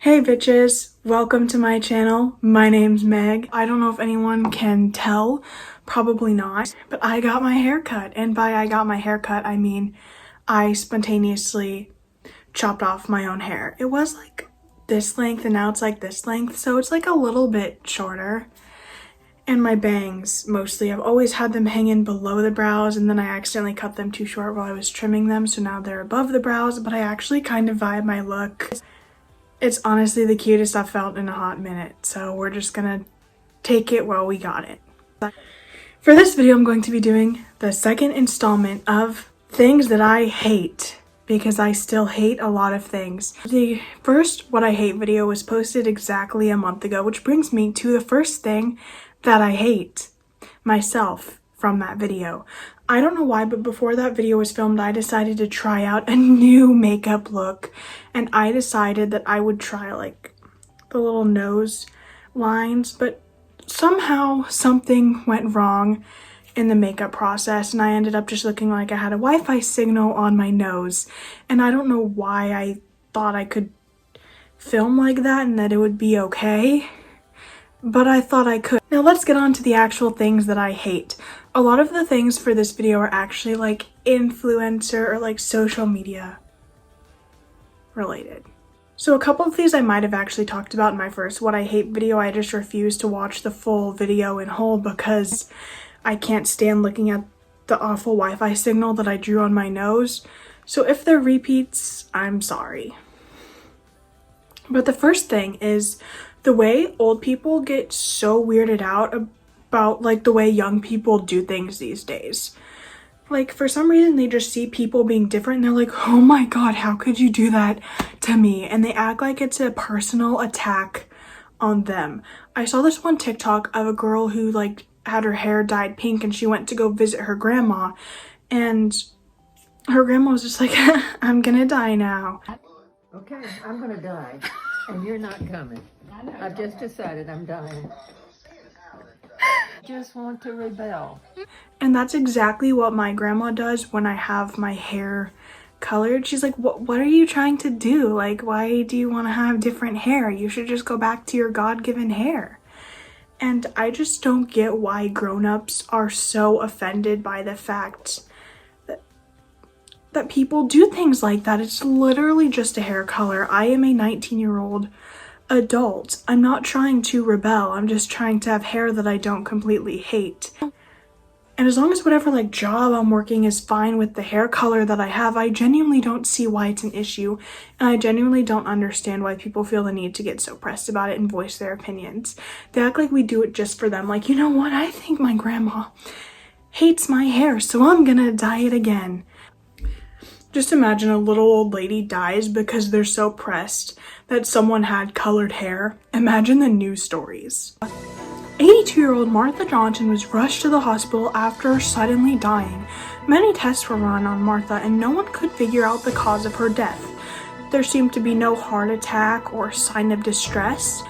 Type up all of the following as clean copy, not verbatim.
Hey bitches, welcome to my channel. My name's Meg. I don't know if anyone can tell, probably not, but I got my hair cut. And by I got my hair cut, I mean I spontaneously chopped off my own hair. It was like this length and now it's like this length, so it's like a little bit shorter. And my bangs, mostly, I've always had them hanging below the brows, and then I accidentally cut them too short while I was trimming them, so now they're above the brows, but I actually kind of vibe my look. It's honestly the cutest I've felt in a hot minute, so we're just gonna take it while we got it. For this video, I'm going to be doing the second installment of things that I hate, because I still hate a lot of things. The first What I Hate video was posted exactly a month ago, which brings me to the first thing that I hate myself from that video. I don't know why, but before that video was filmed, I decided to try out a new makeup look, and I decided that I would try like the little nose lines, but somehow something went wrong in the makeup process and I ended up just looking like I had a Wi-Fi signal on my nose, and I don't know why I thought I could film like that and that it would be okay, but I thought I could. Now let's get on to the actual things that I hate. A lot of the things for this video are actually like influencer or like social media related. So a couple of these I might have actually talked about in my first What I Hate video. I just refused to watch the full video in whole because I can't stand looking at the awful Wi-Fi signal that I drew on my nose. So if they're repeats, I'm sorry. But the first thing is the way old people get so weirded out about like the way young people do things these days. Like for some reason they just see people being different and they're like, oh my god, how could you do that to me? And they act like it's a personal attack on them. I saw this one TikTok of a girl who like had her hair dyed pink and she went to go visit her grandma, and her grandma was just like, I'm gonna die now. Okay, I'm gonna die, and you're not coming. I've just decided I'm dying. Just want to rebel. And that's exactly what my grandma does when I have my hair colored. She's like, what are you trying to do? Like, why do you want to have different hair? You should just go back to your God-given hair. And I just don't get why grown-ups are so offended by the fact that people do things like that. It's literally just a hair color. I am a 19-year-old adult. I'm not trying to rebel. I'm just trying to have hair that I don't completely hate. And as long as whatever like job I'm working is fine with the hair color that I have, I genuinely don't see why it's an issue. And I genuinely don't understand why people feel the need to get so pressed about it and voice their opinions. They act like we do it just for them. Like, you know what? I think my grandma hates my hair, so I'm gonna dye it again. Just imagine a little old lady dies because they're so pressed that someone had colored hair. Imagine the news stories. 82-year-old Martha Johnson was rushed to the hospital after suddenly dying. Many tests were run on Martha and no one could figure out the cause of her death. There seemed to be no heart attack or sign of distress.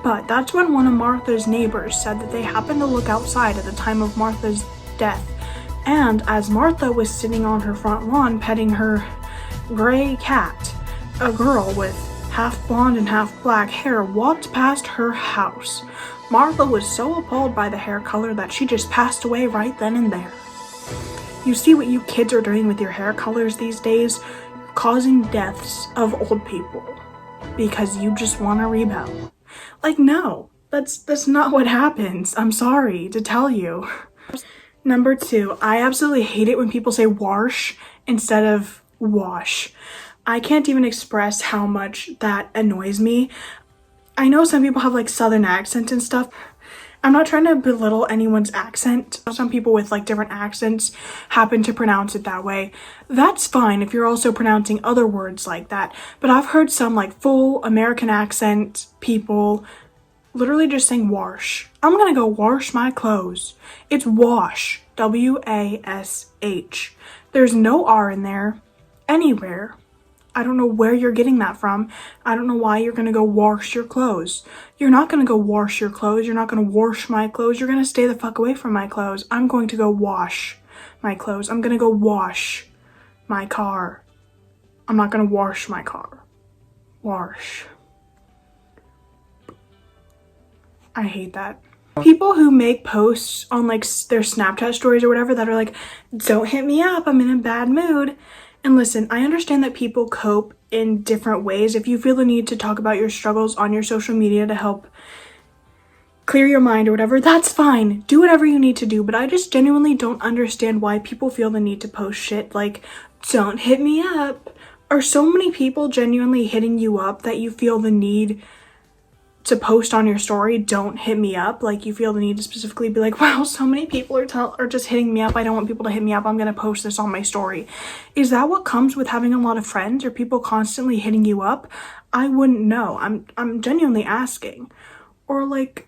But that's when one of Martha's neighbors said that they happened to look outside at the time of Martha's death. And as Martha was sitting on her front lawn petting her gray cat, a girl with half blonde and half black hair walked past her house. Martha was so appalled by the hair color that she just passed away right then and there. You see what you kids are doing with your hair colors these days? Causing deaths of old people because you just want to rebel. Like, no, that's not what happens. I'm sorry to tell you. Number 2, I absolutely hate it when people say wash instead of wash. I can't even express how much that annoys me. I know some people have like southern accents and stuff. I'm not trying to belittle anyone's accent. Some people with like different accents happen to pronounce it that way. That's fine if you're also pronouncing other words like that. But I've heard some like full American accent people literally just saying wash. I'm gonna go wash my clothes. It's wash. W-A-S-H. There's no R in there anywhere. I don't know where you're getting that from. I don't know why you're gonna go wash your clothes. You're not gonna go wash your clothes. You're not gonna wash my clothes. You're gonna stay the fuck away from my clothes. I'm going to go wash my clothes. I'm gonna go wash my car. I'm not gonna wash my car. Wash. I hate that. People who make posts on like their Snapchat stories or whatever that are like, don't hit me up, I'm in a bad mood. And listen, I understand that people cope in different ways. If you feel the need to talk about your struggles on your social media to help clear your mind or whatever, that's fine. Do whatever you need to do. But I just genuinely don't understand why people feel the need to post shit like, don't hit me up. Are so many people genuinely hitting you up that you feel the need to post on your story, don't hit me up? Like, you feel the need to specifically be like, wow, so many people are just hitting me up. I don't want people to hit me up. I'm gonna post this on my story. Is that what comes with having a lot of friends? Are people constantly hitting you up? I wouldn't know. I'm genuinely asking. Or like,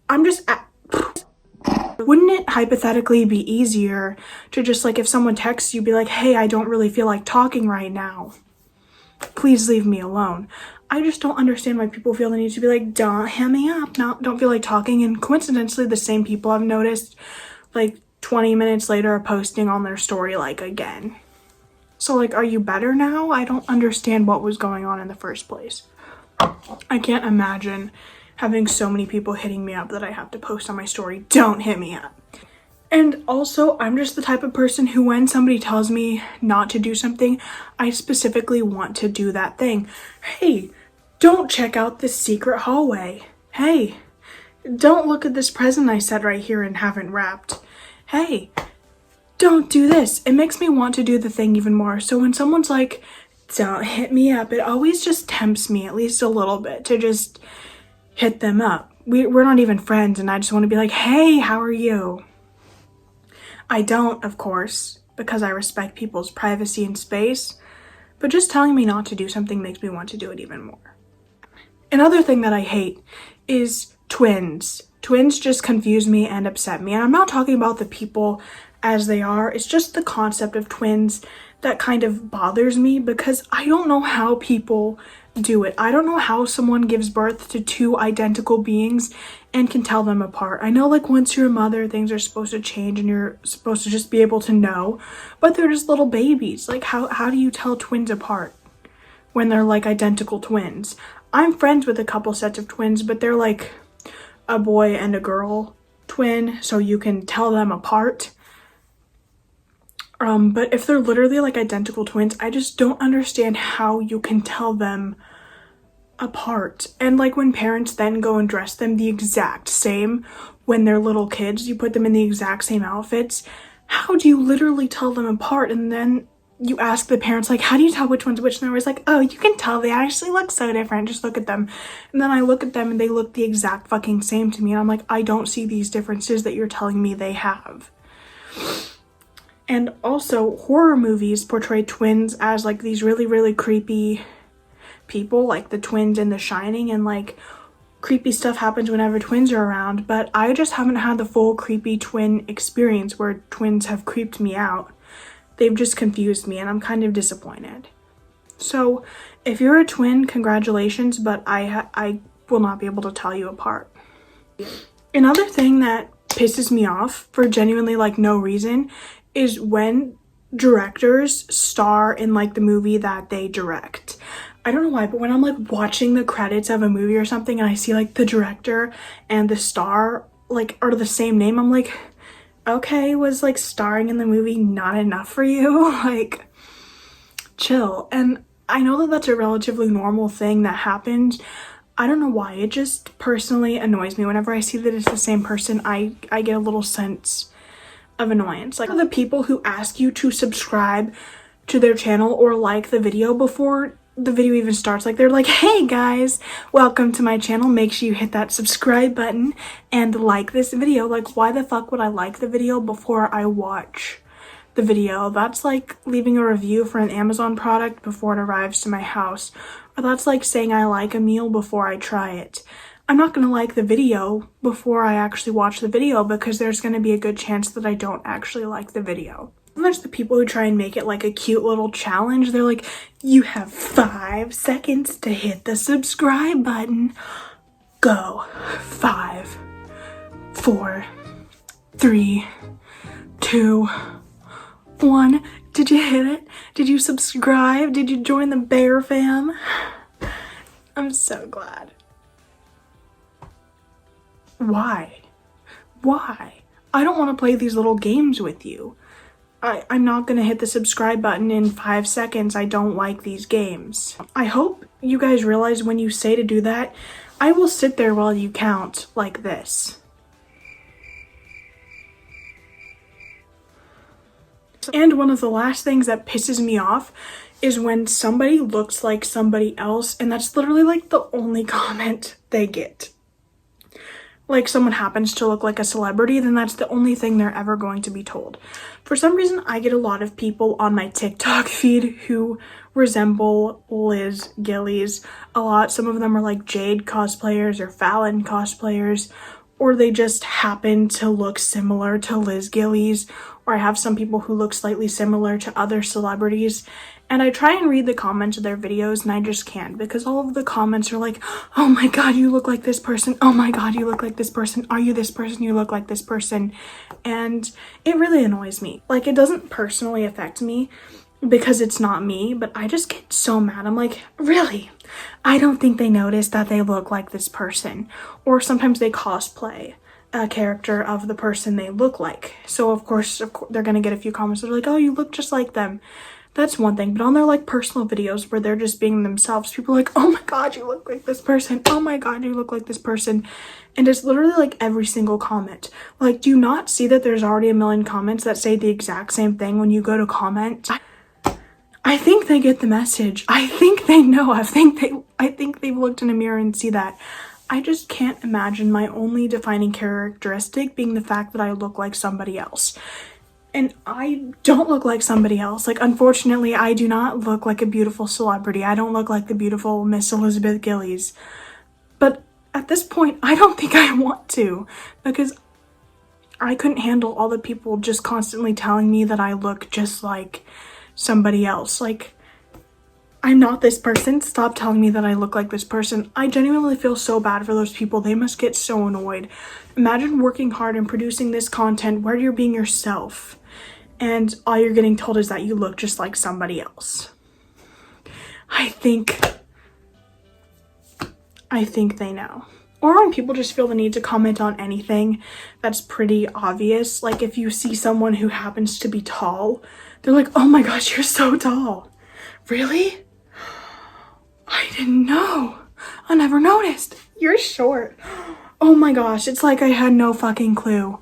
wouldn't it hypothetically be easier to just like, if someone texts you, be like, hey, I don't really feel like talking right now. Please leave me alone. I just don't understand why people feel the need to be like, don't hit me up, don't feel like talking. And coincidentally, the same people I've noticed like 20 minutes later are posting on their story like again. So like, are you better now? I don't understand what was going on in the first place. I can't imagine having so many people hitting me up that I have to post on my story, don't hit me up. And also, I'm just the type of person who, when somebody tells me not to do something, I specifically want to do that thing. Hey, don't check out this secret hallway. Hey, don't look at this present I set right here and haven't wrapped. Hey, don't do this. It makes me want to do the thing even more. So when someone's like, don't hit me up, it always just tempts me at least a little bit to just hit them up. We're not even friends, and I just want to be like, hey, how are you? I don't, of course, because I respect people's privacy and space, but just telling me not to do something makes me want to do it even more. Another thing that I hate is twins. Twins just confuse me and upset me, and I'm not talking about the people as they are. It's just the concept of twins that kind of bothers me, because I don't know how people do it. I don't know how someone gives birth to two identical beings and can tell them apart. I know like once you're a mother, things are supposed to change and you're supposed to just be able to know, but they're just little babies. Like how do you tell twins apart when they're like identical twins? I'm friends with a couple sets of twins, but they're like a boy and a girl twin, so you can tell them apart. But if they're literally like identical twins, I just don't understand how you can tell them apart. And like when parents then go and dress them the exact same when they're little kids, you put them in the exact same outfits. How do you literally tell them apart? And then you ask the parents like, how do you tell which one's which? And they're always like, oh, you can tell they actually look so different. Just look at them. And then I look at them and they look the exact fucking same to me. And I'm like, I don't see these differences that you're telling me they have. And also, horror movies portray twins as like these really, really creepy people, like the twins in The Shining, and like creepy stuff happens whenever twins are around. But I just haven't had the full creepy twin experience where twins have creeped me out. They've just confused me, and I'm kind of disappointed. So if you're a twin, congratulations, but I will not be able to tell you apart. Another thing that pisses me off for genuinely like no reason is when directors star in like the movie that they direct. I don't know why, but when I'm like watching the credits of a movie or something and I see like the director and the star like are the same name, I'm like, okay, was like starring in the movie not enough for you? Like, chill. And I know that that's a relatively normal thing that happens. I don't know why, it just personally annoys me whenever I see that it's the same person. I get a little sense of annoyance. Like the people who ask you to subscribe to their channel or like the video before the video even starts. Like they're like, hey guys, welcome to my channel, make sure you hit that subscribe button and like this video. Like, why the fuck would I like the video before I watch the video? That's like leaving a review for an Amazon product before it arrives to my house, or that's like saying I like a meal before I try it. I'm not going to like the video before I actually watch the video, because there's going to be a good chance that I don't actually like the video. And there's the people who try and make it like a cute little challenge. They're like, you have 5 seconds to hit the subscribe button. Go. 5, 4, 3, 2, 1. Did you hit it? Did you subscribe? Did you join the Bear fam? I'm so glad. Why? Why? I don't want to play these little games with you. I'm not gonna hit the subscribe button in 5 seconds. I don't like these games. I hope you guys realize when you say to do that, I will sit there while you count like this. And one of the last things that pisses me off is when somebody looks like somebody else, and that's literally like the only comment they get. Like someone happens to look like a celebrity, then that's the only thing they're ever going to be told. For some reason, I get a lot of people on my TikTok feed who resemble Liz Gillies a lot. Some of them are like Jade cosplayers or Fallon cosplayers, or they just happen to look similar to Liz Gillies, or I have some people who look slightly similar to other celebrities. And I try and read the comments of their videos, and I just can't, because all of the comments are like, oh my god, you look like this person. Oh my god, you look like this person. Are you this person? You look like this person. And it really annoys me. Like, it doesn't personally affect me because it's not me, but I just get so mad. I'm like, really? I don't think they noticed that they look like this person. Or sometimes they cosplay a character of the person they look like. So of course they're gonna get a few comments that are like, oh, you look just like them. That's one thing, but on their like personal videos where they're just being themselves, people are like, oh my god, you look like this person. Oh my god, you look like this person. And it's literally like every single comment. Like, do you not see that there's already a million comments that say the exact same thing when you go to comment? I think they get the message. I think they know. I think they've looked in a mirror and see that. I just can't imagine my only defining characteristic being the fact that I look like somebody else. And I don't look like somebody else. Like, unfortunately, I do not look like a beautiful celebrity. I don't look like the beautiful Miss Elizabeth Gillies. But at this point, I don't think I want to, because I couldn't handle all the people just constantly telling me that I look just like somebody else. Like, I'm not this person. Stop telling me that I look like this person. I genuinely feel so bad for those people. They must get so annoyed. Imagine working hard and producing this content where you're being yourself, and all you're getting told is that you look just like somebody else. I think they know. Or when people just feel the need to comment on anything that's pretty obvious. Like if you see someone who happens to be tall, they're like, oh my gosh, you're so tall. Really? I didn't know. I never noticed. You're short. Oh my gosh, it's like I had no fucking clue.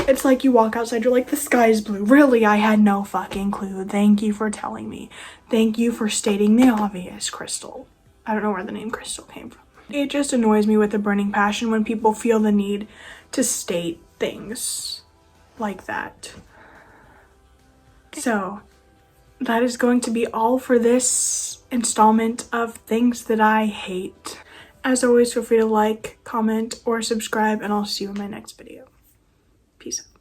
It's like you walk outside, you're like, the sky's blue. Really, I had no fucking clue. Thank you for telling me. Thank you for stating the obvious, Crystal. I don't know where the name Crystal came from. It just annoys me with a burning passion when people feel the need to state things like that. So, that is going to be all for this installment of things that I hate. As always, feel free to like, comment, or subscribe, and I'll see you in my next video. Peace out.